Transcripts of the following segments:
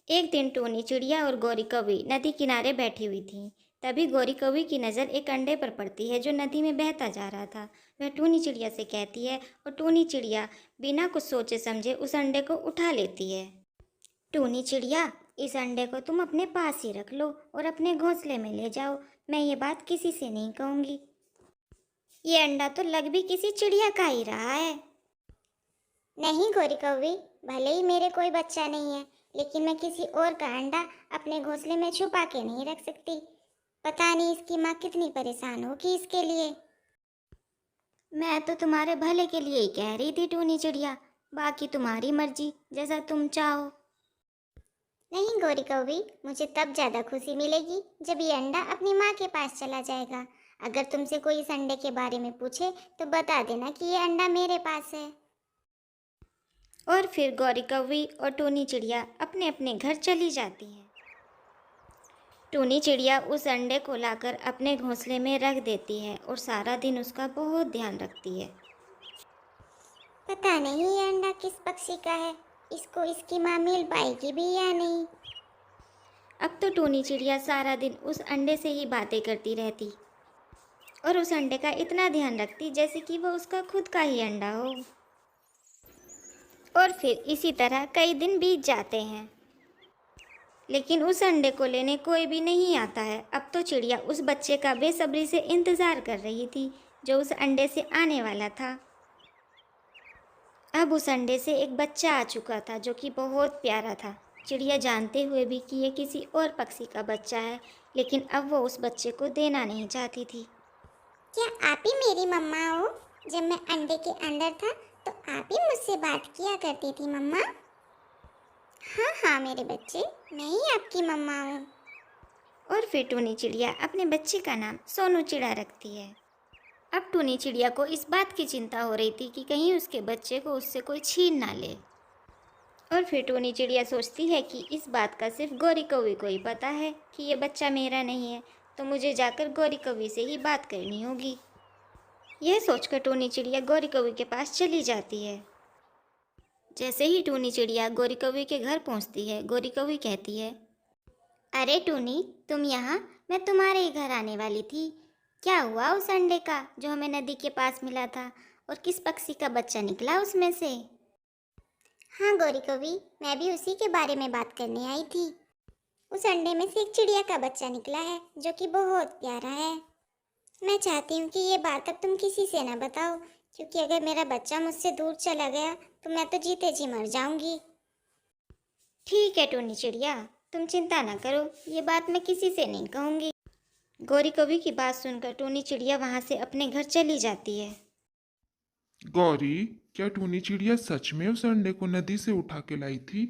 एक दिन टूनी चिड़िया और गौरी कौवी नदी किनारे बैठी हुई थीं। तभी गौरी कौवी की नज़र एक अंडे पर पड़ती है जो नदी में बहता जा रहा था। वह टूनी चिड़िया से कहती है और टूनी चिड़िया बिना कुछ सोचे समझे उस अंडे को उठा लेती है। टूनी चिड़िया, इस अंडे को तुम अपने पास ही रख लो और अपने घोंसले में ले जाओ। मैं ये बात किसी से नहीं कहूँगी। ये अंडा तो लग भी किसी चिड़िया का ही रहा है। नहीं गौरी कौवी, भले ही मेरे कोई बच्चा नहीं है, लेकिन मैं किसी और का अंडा अपने घोंसले में छुपा के नहीं रख सकती। पता नहीं इसकी माँ कितनी परेशान होगी इसके लिए। मैं तो तुम्हारे भले के लिए ही कह रही थी टूनी चिड़िया, बाकी तुम्हारी मर्जी, जैसा तुम चाहो। नहीं गौरी कौवी, मुझे तब ज़्यादा खुशी मिलेगी जब ये अंडा अपनी माँ के पास चला जाएगा। अगर तुमसे कोई इस अंडे के बारे में पूछे तो बता देना कि ये अंडा मेरे पास है। और फिर गौरी कौवी और टूनी चिड़िया अपने अपने घर चली जाती हैं। टूनी चिड़िया उस अंडे को लाकर अपने घोंसले में रख देती है और सारा दिन उसका बहुत ध्यान रखती है। पता नहीं ये अंडा किस पक्षी का है, इसको इसकी माँ मिल पाएगी भी या नहीं। अब तो टूनी चिड़िया सारा दिन उस अंडे से ही बातें करती रहती और उस अंडे का इतना ध्यान रखती जैसे कि वह उसका खुद का ही अंडा हो। और फिर इसी तरह कई दिन बीत जाते हैं, लेकिन उस अंडे को लेने कोई भी नहीं आता है। अब तो चिड़िया उस बच्चे का बेसब्री से इंतज़ार कर रही थी जो उस अंडे से आने वाला था। अब उस अंडे से एक बच्चा आ चुका था जो कि बहुत प्यारा था। चिड़िया जानते हुए भी कि ये किसी और पक्षी का बच्चा है, लेकिन अब वो उस बच्चे को देना नहीं चाहती थी। क्या आप ही मेरी मम्मा हो? जब मैं अंडे के अंदर था तो आप ही मुझसे बात किया करती थी मम्मा। हाँ हाँ मेरे बच्चे, मैं ही आपकी मम्मा हूँ। और फिर टूनी चिड़िया अपने बच्चे का नाम सोनू चिड़ा रखती है। अब टूनी चिड़िया को इस बात की चिंता हो रही थी कि कहीं उसके बच्चे को उससे कोई छीन ना ले। और फिर टूनी चिड़िया सोचती है कि इस बात का सिर्फ गौरी कौवी को ही पता है कि ये बच्चा मेरा नहीं है, तो मुझे जाकर गौरी कौवी से ही बात करनी होगी। यह सोचकर टूनी चिड़िया गौरी कौवी के पास चली जाती है। जैसे ही टूनी चिड़िया गौरी कौवी के घर पहुंचती है, गौरी कौवी कहती है, अरे टूनी, तुम यहाँ? मैं तुम्हारे ही घर आने वाली थी। क्या हुआ उस अंडे का जो हमें नदी के पास मिला था, और किस पक्षी का बच्चा निकला उसमें से? हाँ गौरी कवि, मैं भी उसी के बारे में बात करने आई थी। उस अंडे में से एक चिड़िया का बच्चा निकला है जो कि बहुत प्यारा है। मैं चाहती हूँ कि ये बात अब तुम किसी से ना बताओ, क्योंकि अगर मेरा बच्चा मुझसे दूर चला गया तो मैं तो जीते जी मर जाऊंगी। ठीक है टूनी चिड़िया, तुम चिंता ना करो, ये बात मैं किसी से नहीं कहूँगी। गौरी कौवी की बात सुनकर टूनी चिड़िया वहाँ से अपने घर चली जाती है। गौरी, क्या टूनी चिड़िया सच में उस अंडे को नदी से उठा के लाई थी?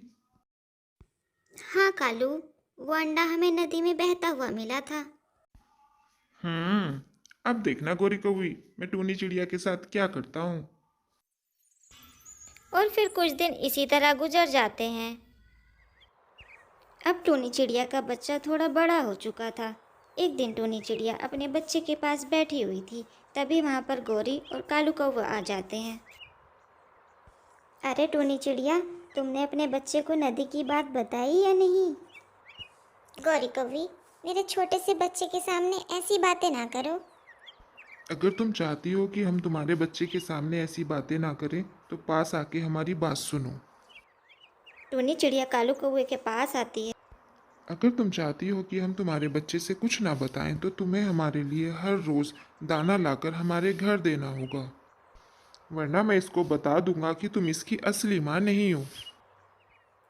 हाँ कालू, वो अंडा हमें नदी में बहता हुआ मिला था। अब देखना गौरी कौवी, मैं टूनी चिड़िया के साथ क्या करता हूँ। और फिर कुछ दिन इसी तरह गुजर जाते हैं। अब टूनी चिड़िया का बच्चा थोड़ा बड़ा हो चुका था। एक दिन टूनी चिड़िया अपने बच्चे के पास बैठी हुई थी, तभी वहाँ पर गौरी और कालू कौवा आ जाते हैं। अरे टूनी चिड़िया, तुमने अपने बच्चे को नदी की बात बताई या नहीं? गौरी कवि, मेरे छोटे से बच्चे के सामने ऐसी बातें ना करो। अगर तुम चाहती हो कि हम तुम्हारे बच्चे के सामने ऐसी बातें ना करें तो पास आके हमारी बात सुनो। टूनी चिड़िया कालू कौवे के पास आती है। अगर तुम चाहती हो कि हम तुम्हारे बच्चे से कुछ ना बताएं तो तुम्हें हमारे लिए हर रोज़ दाना लाकर हमारे घर देना होगा, वरना मैं इसको बता दूंगा कि तुम इसकी असली माँ नहीं हो।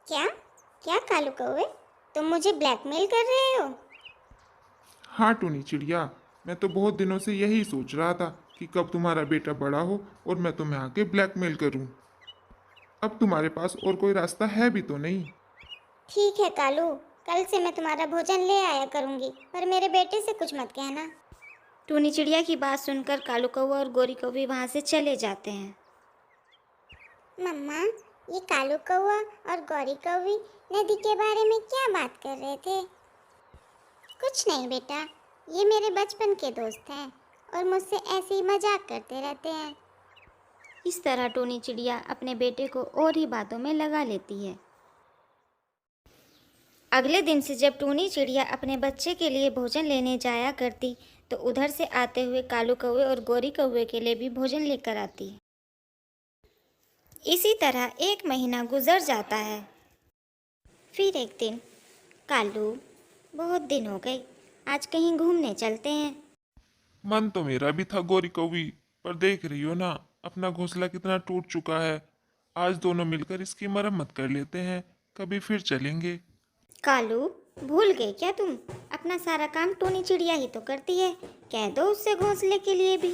क्या क्या कालू कौवे, तुम मुझे ब्लैकमेल कर रहे हो? हाँ टूनी चिड़िया, मैं तो बहुत दिनों से यही सोच रहा था कि कब तुम्हारा बेटा बड़ा हो और मैं तुम्हें आके ब्लैकमेल करूं। अब तुम्हारे पास और कोई रास्ता है भी तो नहीं। ठीक है कालू, कल से मैं तुम्हारा भोजन ले आया करूंगी, पर मेरे बेटे से कुछ मत कहना। टूनी चिड़िया की बात सुनकर कालू कौवा और गौरी कौवी वहाँ से चले जाते हैं। मम्मा, ये कालू कौवा और गौरी कौवी नदी के बारे में क्या बात कर रहे थे? कुछ नहीं बेटा, ये मेरे बचपन के दोस्त हैं और मुझसे ऐसे ही मजाक करते रहते हैं। इस तरह टूनी चिड़िया अपने बेटे को और ही बातों में लगा लेती है। अगले दिन से जब टूनी चिड़िया अपने बच्चे के लिए भोजन लेने जाया करती तो उधर से आते हुए कालू कौवे और गोरी कौवे के लिए भी भोजन लेकर आती। इसी तरह 1 महीना गुजर जाता है। फिर एक दिन, कालू, बहुत दिन हो गए, आज कहीं घूमने चलते हैं। मन तो मेरा भी था गोरी कौवी, पर देख रही हो ना अपना घोंसला कितना टूट चुका है। आज दोनों मिलकर इसकी मरम्मत कर लेते हैं, कभी फिर चलेंगे। कालू, भूल गए क्या तुम? अपना सारा काम टूनी चिड़िया ही तो करती है, कह दो उससे घोंसले के लिए भी।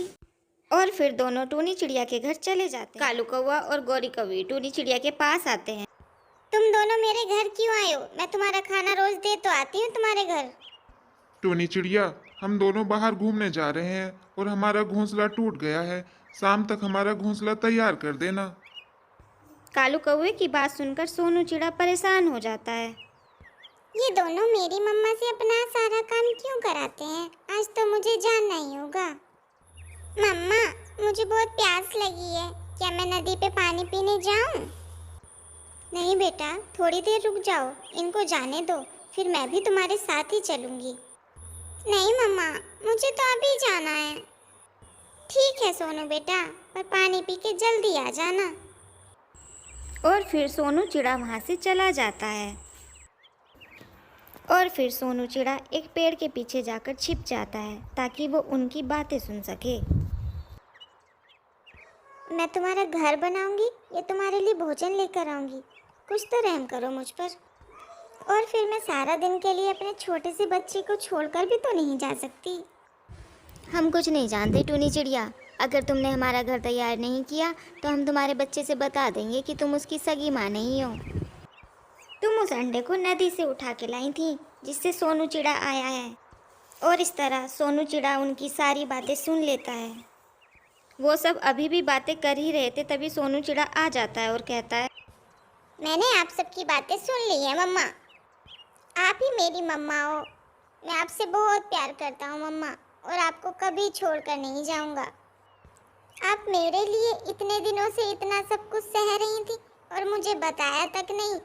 और फिर दोनों टूनी चिड़िया के घर चले जाते हैं। कालू कौवा और गोरी कौवी टूनी चिड़िया के पास आते हैं। तुम दोनों मेरे घर क्यों आए हो? मैं तुम्हारा खाना रोज दे तो आती हूँ तुम्हारे घर। टोनी चिड़िया, हम दोनों बाहर घूमने जा रहे हैं और हमारा घोंसला टूट गया है। शाम तक हमारा घोंसला तैयार कर देना। कालू कौवे की बात सुनकर सोनू चिड़ा परेशान हो जाता है। ये दोनों मेरी मम्मा से अपना सारा काम क्यों कराते हैं? आज तो मुझे जानना ही होगा। मम्मा, मुझे बहुत प्यास लगी है, क्या मैं नदी पे पानी पीने जाऊं? नहीं बेटा, थोड़ी देर रुक जाओ, इनको जाने दो, फिर मैं भी तुम्हारे साथ ही चलूंगी। नहीं मम्मा, मुझे तो अभी जाना है। ठीक है सोनू बेटा, पर पानी पी के जल्दी आ जाना। और फिर सोनू चिड़ा वहाँ से चला जाता है। और फिर सोनू चिड़ा एक पेड़ के पीछे जाकर छिप जाता है ताकि वो उनकी बातें सुन सके। मैं तुम्हारा घर बनाऊंगी या तुम्हारे लिए भोजन लेकर आऊंगी, कुछ तो रहम करो मुझ पर। और फिर मैं सारा दिन के लिए अपने छोटे से बच्चे को छोड़कर भी तो नहीं जा सकती। हम कुछ नहीं जानते टूनी चिड़िया, अगर तुमने हमारा घर तैयार नहीं किया तो हम तुम्हारे बच्चे से बता देंगे कि तुम उसकी सगी माँ नहीं हो। तुम उस अंडे को नदी से उठा के लाई थी जिससे सोनू चिड़ा आया है। और इस तरह सोनू चिड़ा उनकी सारी बातें सुन लेता है। वो सब अभी भी बातें कर ही रहे थे, तभी सोनू चिड़ा आ जाता है और कहता है, मैंने आप सबकी बातें सुन ली है मम्मा। आप ही मेरी मम्मा हो। मैं आपसे बहुत प्यार करता हूँ मम्मा, और आपको कभी छोड़कर नहीं जाऊँगा। आप मेरे लिए इतने दिनों से इतना सब कुछ सह रही थी और मुझे बताया तक नहीं।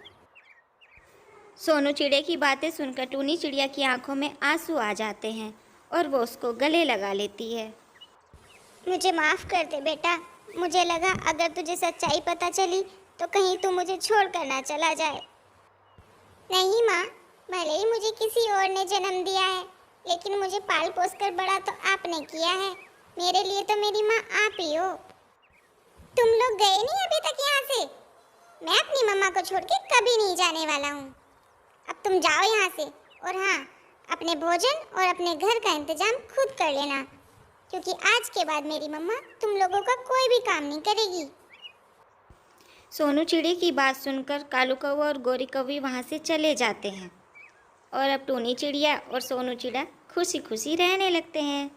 सोनू चिड़े की बातें सुनकर टूनी चिड़िया की आंखों में आंसू आ जाते हैं और वो उसको गले लगा लेती है। मुझे माफ़ कर दे बेटा, मुझे लगा अगर तुझे सच्चाई पता चली तो कहीं तू मुझे छोड़कर ना चला जाए। नहीं माँ, भले ही मुझे किसी और ने जन्म दिया है, लेकिन मुझे पाल पोस कर बड़ा तो आपने किया है। मेरे लिए तो मेरी माँ आप ही हो। तुम लोग गए नहीं अभी तक यहाँ से? मैं अपनी मम्मा को छोड़ के कभी नहीं जाने वाला हूँ। अब तुम जाओ यहाँ से, और हाँ, अपने भोजन और अपने घर का इंतजाम खुद कर लेना, क्योंकि आज के बाद मेरी मम्मा तुम लोगों का कोई भी काम नहीं करेगी। सोनू चिड़े की बात सुनकर कालू कौवा और गोरी कौवी वहाँ से चले जाते हैं और अब टूनी चिड़िया और सोनू चिड़ा खुशी खुशी रहने लगते हैं।